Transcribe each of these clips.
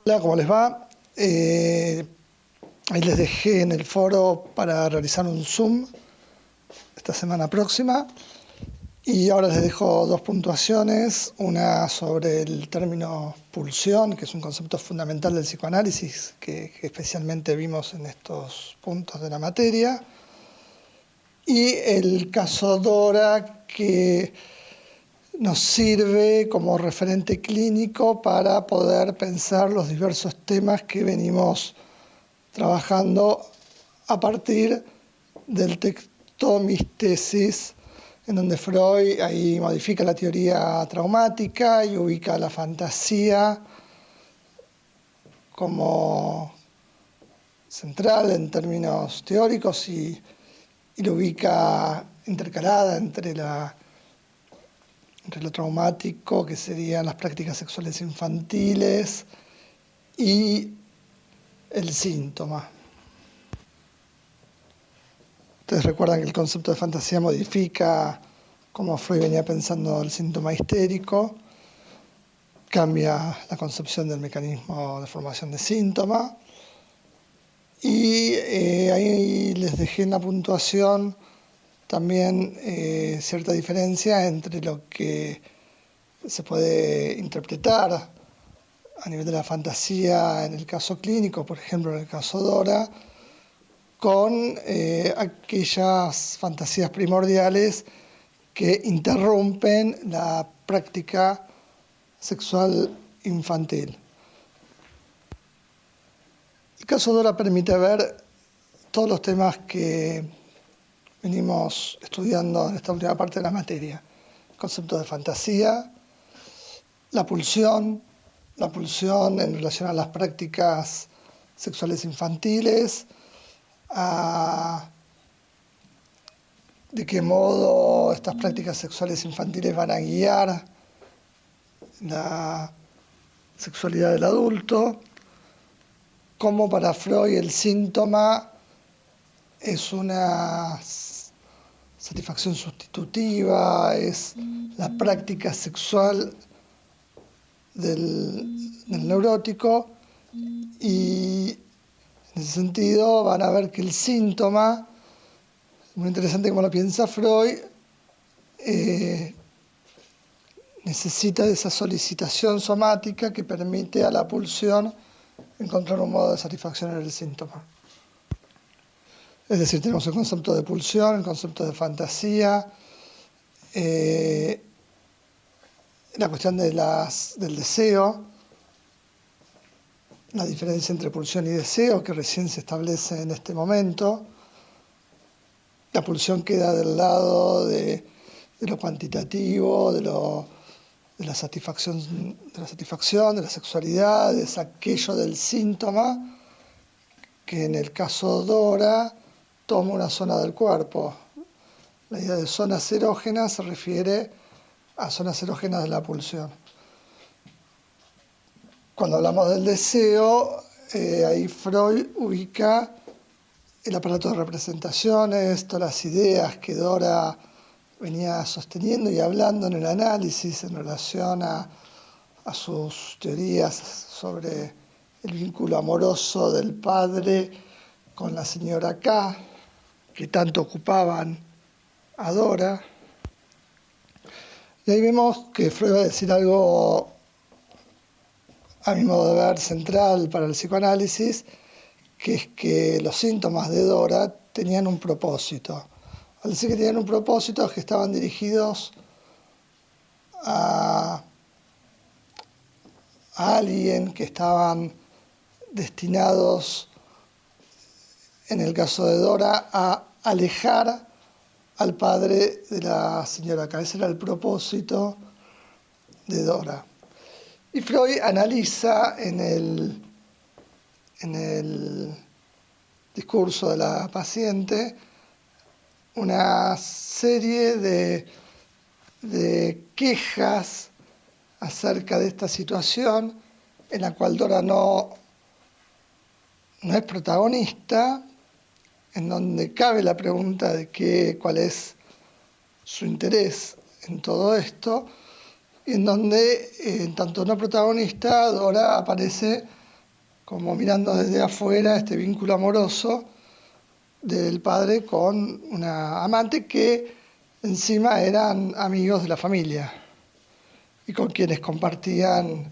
Hola, ¿cómo les va? Ahí les dejé en el foro para realizar un Zoom esta semana próxima. Y ahora les dejo dos puntuaciones, una sobre el término pulsión, que es un concepto fundamental del psicoanálisis, que especialmente vimos en estos puntos de la materia, y el caso Dora, que nos sirve como referente clínico para poder pensar los diversos temas que venimos trabajando a partir del texto Mis tesis, en donde Freud ahí modifica la teoría traumática y ubica la fantasía como central en términos teóricos y lo ubica intercalada entre lo traumático, que serían las prácticas sexuales infantiles, y el síntoma. Ustedes recuerdan que el concepto de fantasía modifica cómo Freud venía pensando el síntoma histérico, cambia la concepción del mecanismo de formación de síntoma, y ahí les dejé en la puntuación también cierta diferencia entre lo que se puede interpretar a nivel de la fantasía en el caso clínico, por ejemplo en el caso Dora, con aquellas fantasías primordiales que interrumpen la práctica sexual infantil. El caso Dora permite ver todos los temas que venimos estudiando en esta última parte de la materia. El concepto de fantasía, la pulsión en relación a las prácticas sexuales infantiles, de qué modo estas prácticas sexuales infantiles van a guiar la sexualidad del adulto, cómo para Freud el síntoma es una satisfacción sustitutiva, es la práctica sexual del neurótico, y en ese sentido van a ver que el síntoma, muy interesante como lo piensa Freud, necesita de esa solicitación somática que permite a la pulsión encontrar un modo de satisfacción en el síntoma. Es decir, tenemos el concepto de pulsión, el concepto de fantasía, la cuestión del deseo, la diferencia entre pulsión y deseo que recién se establece en este momento. La pulsión queda del lado de lo cuantitativo, de la satisfacción, de la sexualidad, es aquello del síntoma que en el caso Dora toma una zona del cuerpo. La idea de zonas erógenas se refiere a zonas erógenas de la pulsión. Cuando hablamos del deseo, ahí Freud ubica el aparato de representaciones, todas las ideas que Dora venía sosteniendo y hablando en el análisis en relación a sus teorías sobre el vínculo amoroso del padre con la señora K, que tanto ocupaban a Dora. Y ahí vemos que Freud va a decir algo, a mi modo de ver, central para el psicoanálisis, que es que los síntomas de Dora tenían un propósito. Al decir que tenían un propósito, es que estaban dirigidos a alguien, que estaban destinados, en el caso de Dora, a alejar al padre de la señora K. Ese era el propósito de Dora. Y Freud analiza en el discurso de la paciente una serie de quejas acerca de esta situación en la cual Dora no es protagonista, en donde cabe la pregunta de cuál es su interés en todo esto, y en donde, en tanto no protagonista, Dora aparece como mirando desde afuera este vínculo amoroso del padre con una amante que encima eran amigos de la familia y con quienes compartían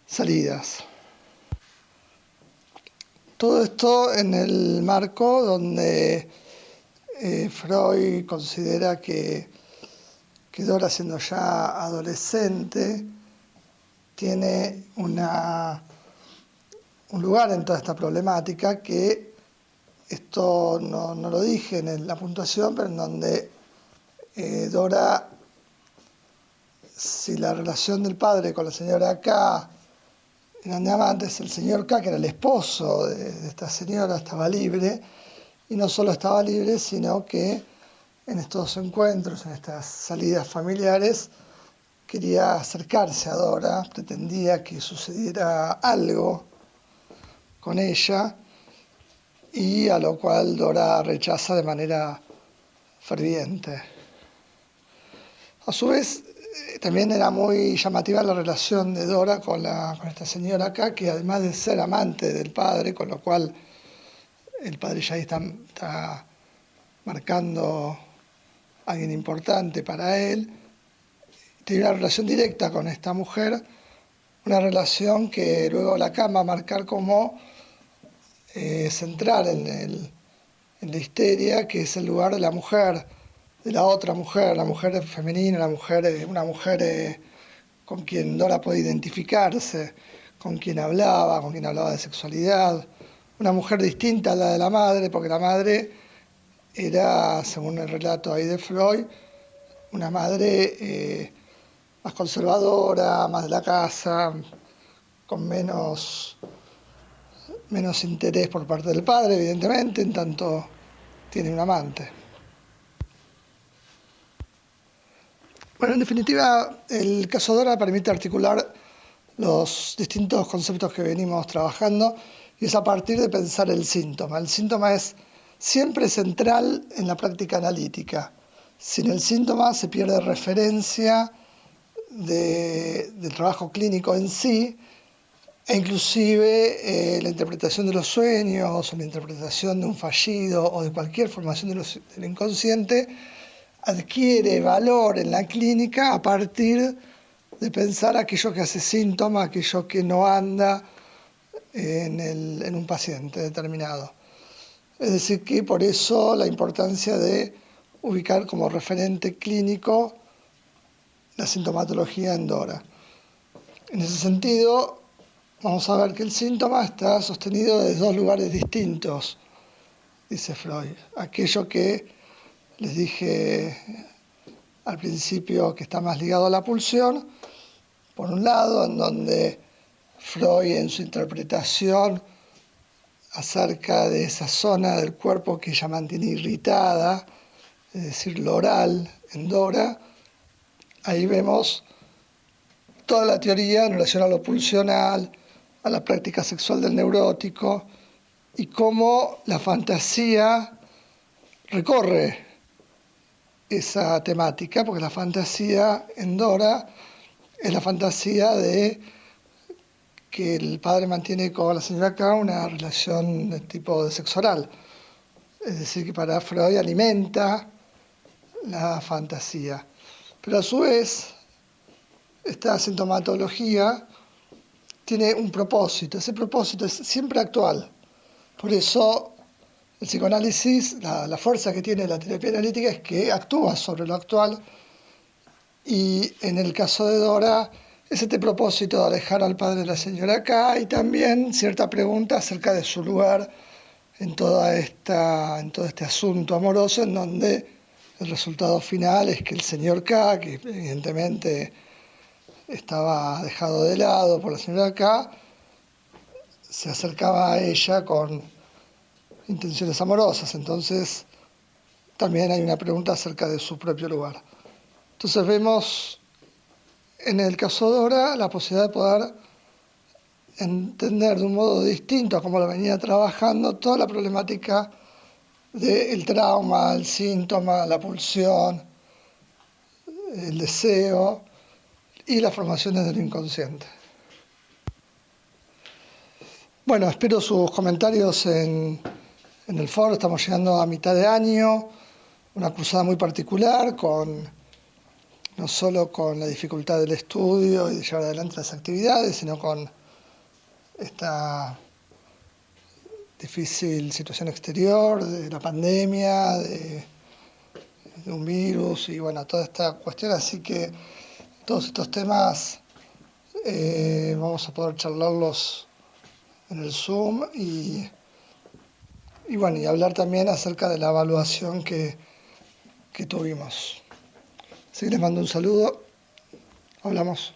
salidas. Todo esto en el marco donde Freud considera que Dora, siendo ya adolescente, tiene un lugar en toda esta problemática que esto no lo dije en la puntuación, pero en donde Dora, si la relación del padre con la señora K eran de amantes, el señor K, que era el esposo de esta señora, estaba libre, y no solo estaba libre, sino que en estos encuentros, en estas salidas familiares, quería acercarse a Dora, pretendía que sucediera algo con ella, y a lo cual Dora rechaza de manera ferviente. A su vez, también era muy llamativa la relación de Dora con esta señora acá, que además de ser amante del padre, con lo cual el padre ya está marcando a alguien importante para él, tiene una relación directa con esta mujer, una relación que luego la cama va a marcar como central en la histeria, que es el lugar de la mujer, de la otra mujer, la mujer femenina, una mujer con quien Dora puede identificarse, con quien hablaba de sexualidad, una mujer distinta a la de la madre, porque la madre era, según el relato ahí de Freud, una madre más conservadora, más de la casa, con menos interés por parte del padre, evidentemente, en tanto tiene un amante. Bueno, en definitiva, el caso Dora permite articular los distintos conceptos que venimos trabajando y es a partir de pensar el síntoma. El síntoma es siempre central en la práctica analítica. Sin el síntoma se pierde referencia del trabajo clínico en sí, e inclusive la interpretación de los sueños o la interpretación de un fallido o de cualquier formación del inconsciente adquiere valor en la clínica a partir de pensar aquello que hace síntoma, aquello que no anda en un paciente determinado. Es decir, que por eso la importancia de ubicar como referente clínico la sintomatología en Dora. En ese sentido, vamos a ver que el síntoma está sostenido desde dos lugares distintos, dice Freud. Aquello que les dije al principio que está más ligado a la pulsión, por un lado, en donde Freud en su interpretación acerca de esa zona del cuerpo que ella mantiene irritada, es decir, lo oral en Dora, ahí vemos toda la teoría en relación a lo pulsional, a la práctica sexual del neurótico y cómo la fantasía recorre esa temática, porque la fantasía en Dora es la fantasía de que el padre mantiene con la señora K una relación de tipo de sexo oral. Es decir, que para Freud alimenta la fantasía. Pero a su vez, esta sintomatología tiene un propósito. Ese propósito es siempre actual. Por eso el psicoanálisis, la fuerza que tiene la terapia analítica es que actúa sobre lo actual, y en el caso de Dora es este propósito de alejar al padre de la señora K y también cierta pregunta acerca de su lugar en todo este asunto amoroso, en donde el resultado final es que el señor K, que evidentemente estaba dejado de lado por la señora K, se acercaba a ella con intenciones amorosas. Entonces también hay una pregunta acerca de su propio lugar. Entonces vemos en el caso de Dora la posibilidad de poder entender de un modo distinto a cómo lo venía trabajando toda la problemática del trauma, el síntoma, la pulsión, el deseo y las formaciones del inconsciente. Bueno, espero sus comentarios en el foro. Estamos llegando a mitad de año, una cruzada muy particular, no solo con la dificultad del estudio y de llevar adelante las actividades, sino con esta difícil situación exterior, de la pandemia, de un virus y bueno, toda esta cuestión. Así que todos estos temas vamos a poder charlarlos en el Zoom y bueno, y hablar también acerca de la evaluación que tuvimos. Así que les mando un saludo. Hablamos.